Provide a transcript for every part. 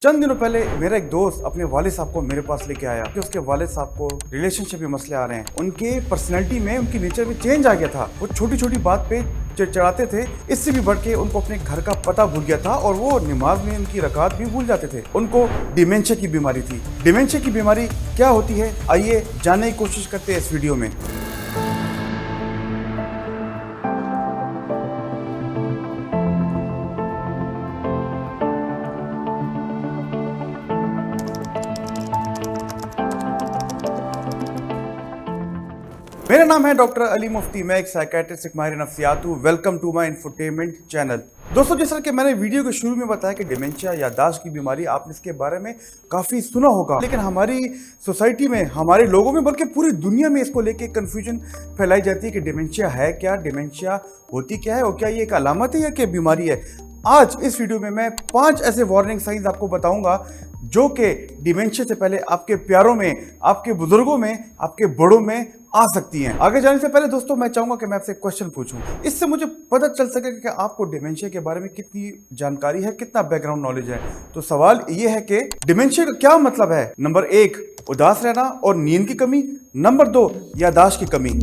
चंद दिनों पहले मेरा एक दोस्त अपने वालिद साहब को मेरे पास लेके आया कि उसके वालिद साहब को रिलेशनशिप में मसले आ रहे हैं। उनके पर्सनैलिटी में, उनकी नेचर में चेंज आ गया था। वो छोटी छोटी बात पे चिड़चिड़ाते थे। इससे भी बढ़ के उनको अपने घर का पता भूल गया था और वो नमाज में उनकी रकात भी भूल जाते थे। उनको डिमेंशिया की बीमारी थी। डिमेंशिया की बीमारी क्या होती है, आइए जानने की कोशिश करते हैं इस वीडियो में। मेरा नाम है डॉक्टर अली मुफ्ती। मैं एक साइकेट्रिस्ट, एक माहिर नफ्सियात हूँ। Welcome to my infotainment channel. दोस्तों, जैसा कि मैंने वीडियो के शुरू में बताया कि डिमेंशिया याददाश्त की बीमारी, आपने इसके बारे में काफ़ी सुना होगा, लेकिन हमारी सोसाइटी में, हमारे लोगों में, बल्कि पूरी दुनिया में इसको लेके कन्फ्यूजन फैलाई जाती है कि डिमेंशिया है क्या, डिमेंशिया होती क्या है और क्या ये एक अलामत है या क्या बीमारी है। आज इस वीडियो में मैं 5 ऐसे वार्निंग साइंस आपको बताऊंगा जो कि डिमेंशिया से पहले आपके प्यारों में, आपके बुजुर्गों में, आपके बड़ों में आ सकती हैं। आगे जाने से पहले दोस्तों, मैं चाहूंगा कि मैं आपसे एक क्वेश्चन पूछूं। इससे मुझे पता चल सके कि आपको डिमेंशिया के बारे में कितनी जानकारी है, कितना बैकग्राउंड नॉलेज है। तो सवाल ये है कि डिमेंशिया का क्या मतलब है। नंबर 1, उदास रहना और नींद की कमी। नंबर 2, याददाश्त की कमी।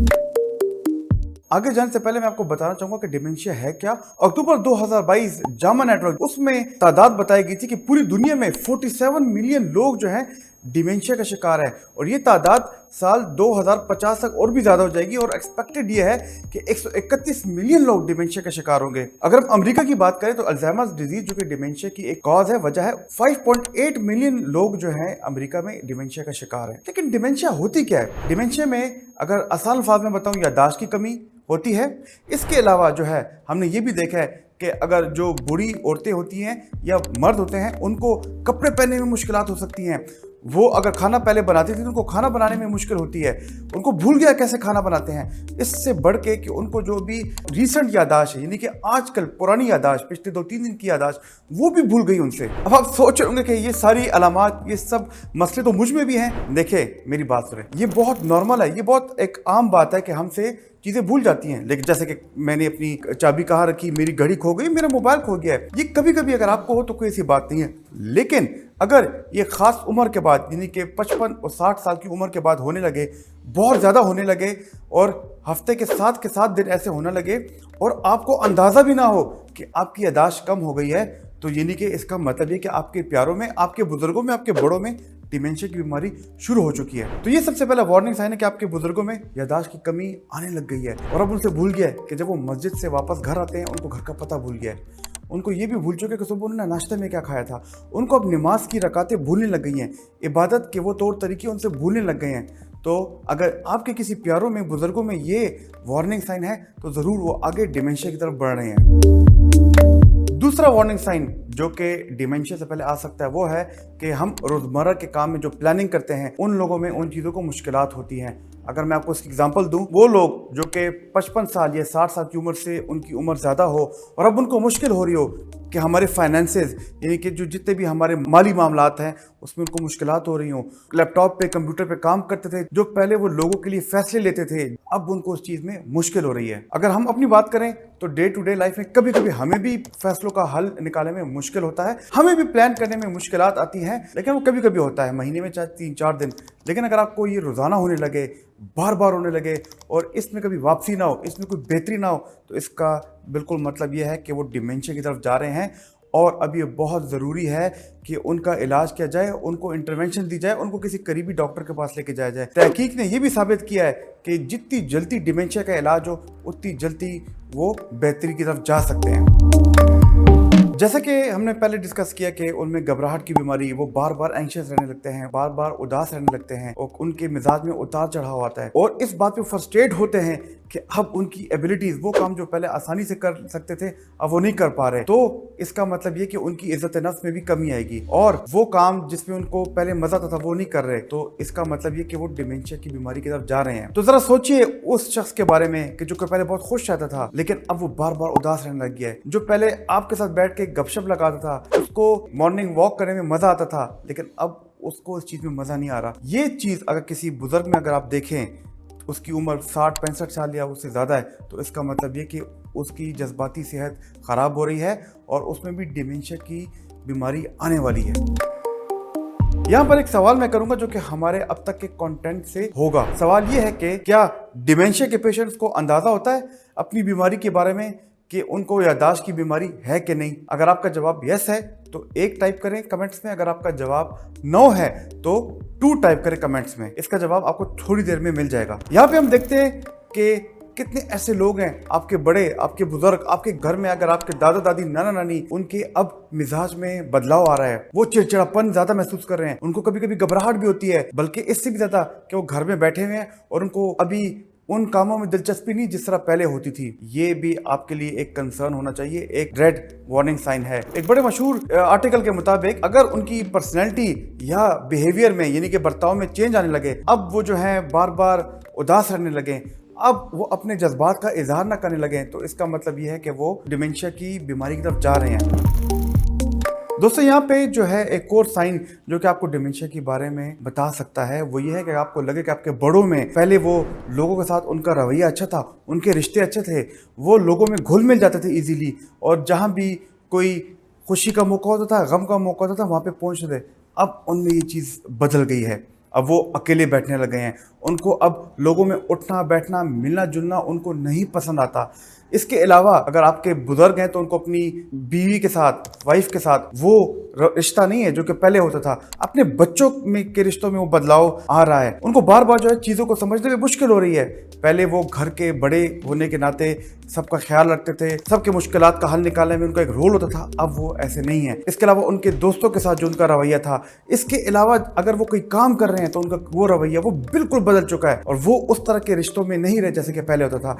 आगे जाने से पहले मैं आपको बताना चाहूंगा कि डिमेंशिया है क्या। अक्टूबर 2022 जामा नेटवर्क, उसमें तादाद बताई गई थी कि पूरी दुनिया में 47 मिलियन लोग जो हैं डिमेंशिया का शिकार है और ये तादाद साल 2050 तक और भी ज्यादा हो जाएगी और एक्सपेक्टेड ये है कि 131 मिलियन लोग डिमेंशिया का शिकार होंगे। अगर हम अमेरिका की बात करें तो अल्जाइमर्स डिजीज, जो कि डिमेंशिया की एक कॉज है, वजह है, 5.8 मिलियन लोग जो हैं अमेरिका में डिमेंशिया का शिकार है। लेकिन डिमेंशिया होती क्या है? डिमेंशिया में अगर आसान अल्फाज में बताऊं, याददाश्त की कमी होती है। इसके अलावा जो है हमने ये भी देखा है कि अगर जो बूढ़ी औरतें होती हैं या मर्द होते हैं, उनको कपड़े पहनने में मुश्किलात हो सकती हैं। वो अगर खाना पहले बनाती थी तो उनको खाना बनाने में मुश्किल होती है, उनको भूल गया कैसे खाना बनाते हैं। इससे बढ़ के कि उनको जो भी रीसेंट याददाश्त है, यानी कि आजकल पुरानी याददाश्त, पिछले 2-3 दिन की याददाश्त, वो भी भूल गई उनसे। अब आप सोच रहे होंगे कि ये सारी अलामात, ये सब मसले तो मुझ में भी हैं। देखिए, मेरी बात सुने, ये बहुत नॉर्मल है, ये बहुत एक आम बात है कि हमसे चीज़ें भूल जाती हैं। लेकिन जैसे कि मैंने अपनी चाबी कहाँ रखी, मेरी घड़ी खो गई, मेरा मोबाइल खो गया है, ये कभी कभी अगर आपको हो तो कोई ऐसी बात नहीं है। लेकिन अगर ये खास उम्र के बाद, यानी कि 55 और 60 साल की उम्र के बाद होने लगे, बहुत ज़्यादा होने लगे और हफ्ते के 7 दिन ऐसे होने लगे और आपको अंदाज़ा भी ना हो कि आपकी याददाश्त कम हो गई है, तो यानी कि इसका मतलब ये कि आपके प्यारों में, आपके बुजुर्गों में, आपके बड़ों में डिमेंशिया की बीमारी शुरू हो चुकी है। तो ये सबसे पहला वार्निंग साइन है कि आपके बुजुर्गों में याददाश्त की कमी आने लग गई है और अब उनसे भूल गया है कि जब वो मस्जिद से वापस घर आते हैं, उनको घर का पता भूल गया है। उनको ये भी भूल चुके कि सुबह उन्होंने नाश्ते में क्या खाया था। उनको अब नमाज की रकातें भूलने लग गई हैं, इबादत के वो तौर तरीके उनसे भूलने लग गए हैं। तो अगर आपके किसी प्यारों में, बुजुर्गों में ये वार्निंग साइन है तो ज़रूर वो आगे डिमेंशिया की तरफ बढ़ रहे हैं। दूसरा वार्निंग साइन जो कि डिमेंशिया से पहले आ सकता है वो है कि हम रोज़मर्रा के काम में जो प्लानिंग करते हैं, उन लोगों में उन चीज़ों को मुश्किलात होती हैं। अगर मैं आपको इसकी एग्जांपल दूं, वो लोग जो कि 55 साल या 60 साल की उम्र से उनकी उम्र ज़्यादा हो और अब उनको मुश्किल हो रही हो कि हमारे फाइनेंसेस, यानी कि जो जितने भी हमारे माली मामलात हैं, उसमें उनको मुश्किलात हो रही हों। लैपटॉप पे, कंप्यूटर पे काम करते थे, जो पहले वो लोगों के लिए फैसले लेते थे, अब उनको उस चीज़ में मुश्किल हो रही है। अगर हम अपनी बात करें तो डे टू डे लाइफ में कभी कभी हमें भी फैसलों का हल निकालने में मुश्किल होता है, हमें भी प्लान करने में मुश्किलात आती हैं, लेकिन वो कभी कभी होता है, महीने में चाहे 3-4 दिन। लेकिन अगर आपको ये रोज़ाना होने लगे, बार बार होने लगे और इसमें कभी वापसी ना हो, इसमें कोई बेहतरी ना हो, तो इसका बिल्कुल मतलब ये है कि वो डिमेंशिया की तरफ जा रहे हैं और अब ये बहुत ज़रूरी है कि उनका इलाज किया जाए, उनको इंटरवेंशन दी जाए, उनको किसी करीबी डॉक्टर के पास लेके जाया जाए। तहकीक ने यह भी साबित किया है कि जितनी जल्दी डिमेंशिया का इलाज हो, उतनी जल्दी वो बेहतरी की तरफ जा सकते हैं। जैसा कि हमने पहले डिस्कस किया कि उनमें घबराहट की बीमारी, वो बार बार एंशियस रहने लगते हैं, बार बार उदास रहने लगते हैं और उनके मिजाज में उतार चढ़ाव आता है और इस बात पे फ्रस्ट्रेट होते हैं कि अब उनकी एबिलिटीज, वो काम जो पहले आसानी से कर सकते थे, अब वो नहीं कर पा रहे। तो इसका मतलब ये कि उनकी इज्जत नफ्स में भी कमी आएगी और वो काम जिसमें उनको पहले मजा आता था वो नहीं कर रहे। तो इसका मतलब ये कि वो डिमेंशिया की बीमारी की तरफ जा रहे हैं। तो जरा सोचिए उस शख्स के बारे में कि जो पहले बहुत खुश रहता था, लेकिन अब वो बार बार उदास रहने लग गया है। जो पहले आपके साथ बैठ के गपशप लगाता था, उसको मॉर्निंग वॉक करने में मजा आता था, लेकिन अब उसको इस चीज में मजा नहीं आ रहा। ये चीज अगर किसी बुजुर्ग में अगर आप देखें, उसकी उम्र 60-65 साल या उससे ज़्यादा है, तो इसका मतलब ये कि उसकी जज्बाती सेहत ख़राब हो रही है और उसमें भी डिमेंशिया की बीमारी आने वाली है। यहाँ पर एक सवाल मैं करूंगा जो कि हमारे अब तक के कंटेंट से होगा। सवाल ये है कि क्या डिमेंशिया के पेशेंट्स को अंदाजा होता है अपनी बीमारी के बारे में कि उनको याददाश्त की बीमारी है कि नहीं? अगर आपका जवाब यस है तो 1 टाइप करें कमेंट्स में, अगर आपका जवाब नो है तो 2 टाइप करें कमेंट्स में। इसका जवाब आपको थोड़ी देर में मिल जाएगा। यहाँ पे हम देखते हैं कि कितने ऐसे लोग हैं, आपके बड़े, आपके बुजुर्ग, आपके घर में अगर आपके दादा दादी, नाना नानी, उनके अब मिजाज में बदलाव आ रहा है, वो चिड़चिड़ापन ज्यादा महसूस कर रहे हैं, उनको कभी कभी घबराहट भी होती है, बल्कि इससे भी ज्यादा कि वो घर में बैठे हुए हैं और उनको अभी उन कामों में दिलचस्पी नहीं जिस तरह पहले होती थी। ये भी आपके लिए एक कंसर्न होना चाहिए, एक रेड वार्निंग साइन है। एक बड़े मशहूर आर्टिकल के मुताबिक अगर उनकी पर्सनैलिटी या बिहेवियर में यानी कि बर्ताव में चेंज आने लगे, अब वो जो है बार बार उदास रहने लगे, अब वो अपने जज्बात का इजहार ना करने लगे, तो इसका मतलब ये है कि वो डिमेंशिया की बीमारी की तरफ जा रहे हैं। दोस्तों यहाँ पे जो है एक और साइन जो कि आपको डिमेंशिया के बारे में बता सकता है वो ये है कि आपको लगे कि आपके बड़ों में पहले वो लोगों के साथ उनका रवैया अच्छा था, उनके रिश्ते अच्छे थे, वो लोगों में घुल मिल जाते थे इजीली, और जहाँ भी कोई खुशी का मौका होता था, गम का मौका होता था, वहाँ पे पहुँचते थे। अब उनमें ये चीज़ बदल गई है। अब वो अकेले बैठने लगे हैं, उनको अब लोगों में उठना बैठना मिलना जुलना उनको नहीं पसंद आता। इसके अलावा अगर आपके बुजुर्ग हैं तो उनको अपनी बीवी के साथ, वाइफ के साथ वो रिश्ता नहीं है जो कि पहले होता था। अपने बच्चों में के रिश्तों में वो बदलाव आ रहा है, उनको बार बार जो है चीज़ों को समझने में मुश्किल हो रही है। पहले वो घर के बड़े होने के नाते सबका ख्याल रखते थे, सबके मुश्किलात का हल निकालने में उनका एक रोल होता था, अब वो ऐसे नहीं है। इसके अलावा उनके दोस्तों के साथ जो उनका रवैया था, इसके अलावा अगर वो कोई काम कर रहे हैं तो उनका वो रवैया वो बिल्कुल बदल चुका है और वो उस तरह के रिश्तों में नहीं रहे जैसे कि पहले होता था।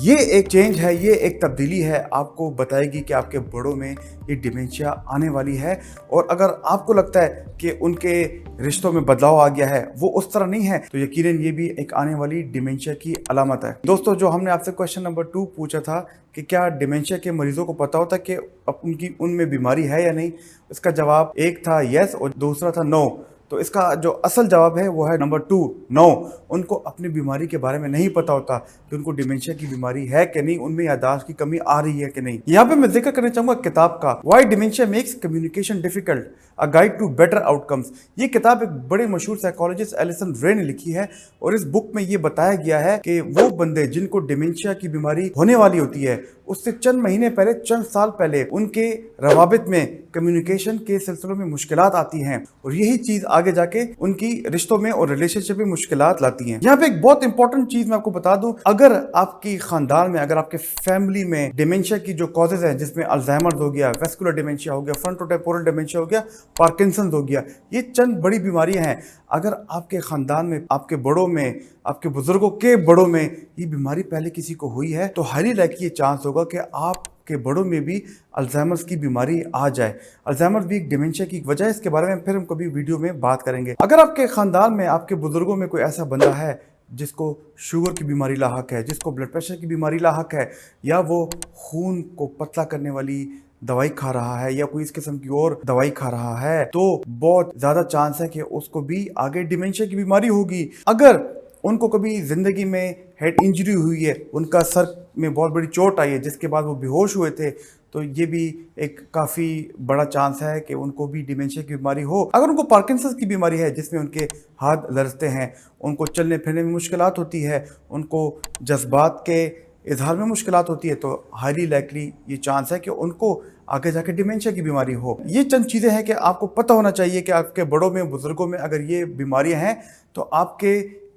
ये एक चेंज है, ये एक तब्दीली है, आपको बताएगी कि आपके बड़ों में ये डिमेंशिया आने वाली है। और अगर आपको लगता है कि उनके रिश्तों में बदलाव आ गया है, वो उस तरह नहीं है, तो यकीनन ये भी एक आने वाली डिमेंशिया की अलामत है। दोस्तों जो हमने आपसे क्वेश्चन नंबर 2 पूछा था कि क्या डिमेंशिया के मरीजों को पता होता है कि उनकी उनमें बीमारी है या नहीं, इसका जवाब एक था यस और दूसरा था नो। तो इसका जो असल जवाब है वो है नंबर 2 नो। उनको अपनी बीमारी के बारे में नहीं पता होता कि उनको डिमेंशिया की बीमारी है कि नहीं, उनमें याददाश्त की कमी आ रही है कि नहीं। यहाँ पे मैं जिक्र करना चाहूंगा किताब का, why dementia makes communication difficult, a guide to better outcomes. ये किताब एक बड़े मशहूर साइकोलॉजिस्ट एलिसन रे ने लिखी है और इस बुक में ये बताया गया है कि वो बंदे जिनको डिमेंशिया की बीमारी होने वाली होती है, उससे चंद महीने पहले, चंद साल पहले उनके रवाबित में, कम्युनिकेशन के सिलसिलों में मुश्किलात आती हैं और यही चीज आगे जाके उनकी रिश्तों में और रिलेशनशिप में मुश्किलात लाती हैं। यहाँ पे एक बहुत इंपॉर्टेंट चीज मैं आपको बता दूं, अगर आपकी खानदान में, अगर आपके फैमिली में डिमेंशिया की जो कॉजेज हैं, जिसमें अल्जाइमर हो गया, वेस्कुलर डिमेंशिया हो गया, फ्रंटोटेम्पोरल डिमेंशिया हो गया, पार्किंसंस हो गया, ये चंद बड़ी बीमारियां हैं। अगर आपके खानदान में, आपके बड़ों में, आपके बुजुर्गों के बड़ों में ये बीमारी पहले किसी को हुई है, तो हाईली लाइकली ये चांस होगा कि आपके बड़ों में भी अल्जाइमर्स की बीमारी आ जाए। अल्जाइमर भी एक डिमेंशिया की वजह है, इसके बारे में फिर हम कभी वीडियो में बात करेंगे। अगर आपके खानदान में, आपके बुजुर्गों में कोई ऐसा बंदा है जिसको शुगर की बीमारी लाहक है, जिसको ब्लड प्रेशर की बीमारी लाहक है, या वो खून को पतला करने वाली दवाई खा रहा है या कोई इस किस्म की और दवाई खा रहा है, तो बहुत ज्यादा चांस है कि उसको भी आगे डिमेंशिया की बीमारी होगी। अगर उनको कभी जिंदगी में हेड इंजरी हुई है, उनका सर में बहुत बड़ी चोट आई है जिसके बाद वो बेहोश हुए थे, तो ये भी एक काफ़ी बड़ा चांस है कि उनको भी डिमेंशिया की बीमारी हो। अगर उनको पार्किंसंस की बीमारी है जिसमें उनके हाथ लरजते हैं, उनको चलने फिरने में मुश्किलात होती है, उनको जज्बात के इजहार में मुश्किलात होती है, तो हाईली लाइकली ये चांस है कि उनको आगे जाके डिमेंशिया की बीमारी हो। ये चंद चीज़ें हैं कि आपको पता होना चाहिए कि आपके बड़ों में, बुजुर्गों में अगर ये बीमारियां हैं तो आपके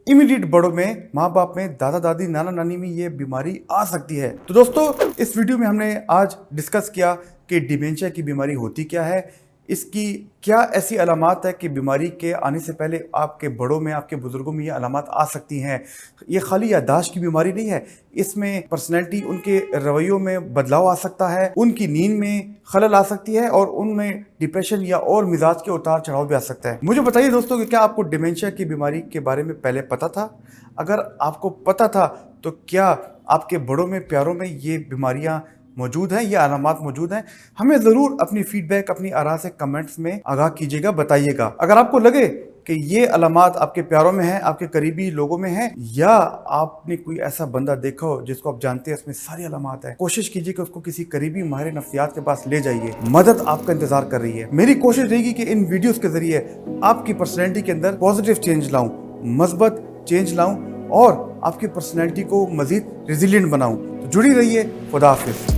इमीडिएट बड़ों में, माँ बाप में, दादा दादी, नाना नानी में ये बीमारी आ सकती है। तो दोस्तों इस वीडियो में हमने आज डिस्कस किया कि डिमेंशिया की बीमारी होती क्या है, इसकी क्या ऐसी अलामात है कि बीमारी के आने से पहले आपके बड़ों में, आपके बुजुर्गों में ये अलामात आ सकती हैं। ये खाली याददाश्त की बीमारी नहीं है, इसमें पर्सनैलिटी, उनके रवैयों में बदलाव आ सकता है, उनकी नींद में खलल आ सकती है और उनमें डिप्रेशन या और मिजाज के उतार चढ़ाव भी आ सकता है। मुझे बताइए दोस्तों कि क्या आपको डिमेंशिया की बीमारी के बारे में पहले पता था? अगर आपको पता था तो क्या आपके बड़ों में, प्यारों में ये बीमारियां मौजूद हैं, ये अलामात मौजूद हैं? हमें ज़रूर अपनी फीडबैक, अपनी आरा से कमेंट्स में आगाह कीजिएगा, बताइएगा। अगर आपको लगे कि ये अलामात आपके प्यारों में है, आपके करीबी लोगों में है, या आपने कोई ऐसा बंदा देखा हो जिसको आप जानते हैं इसमें सारी अलामात है। कोशिश कीजिए कि उसको किसी करीबी माहिर नफ्सियात के पास ले जाइए, मदद आपका इंतजार कर रही है। मेरी कोशिश रहेगी कि इन वीडियोस के जरिए आपकी पर्सनैलिटी के अंदर पॉजिटिव चेंज लाऊं, मस्बत चेंज लाऊं और आपकी पर्सनैलिटी को मजीद रेजिलिएंट बनाऊं। तो जुड़ी रहिए। खुदा हाफिज।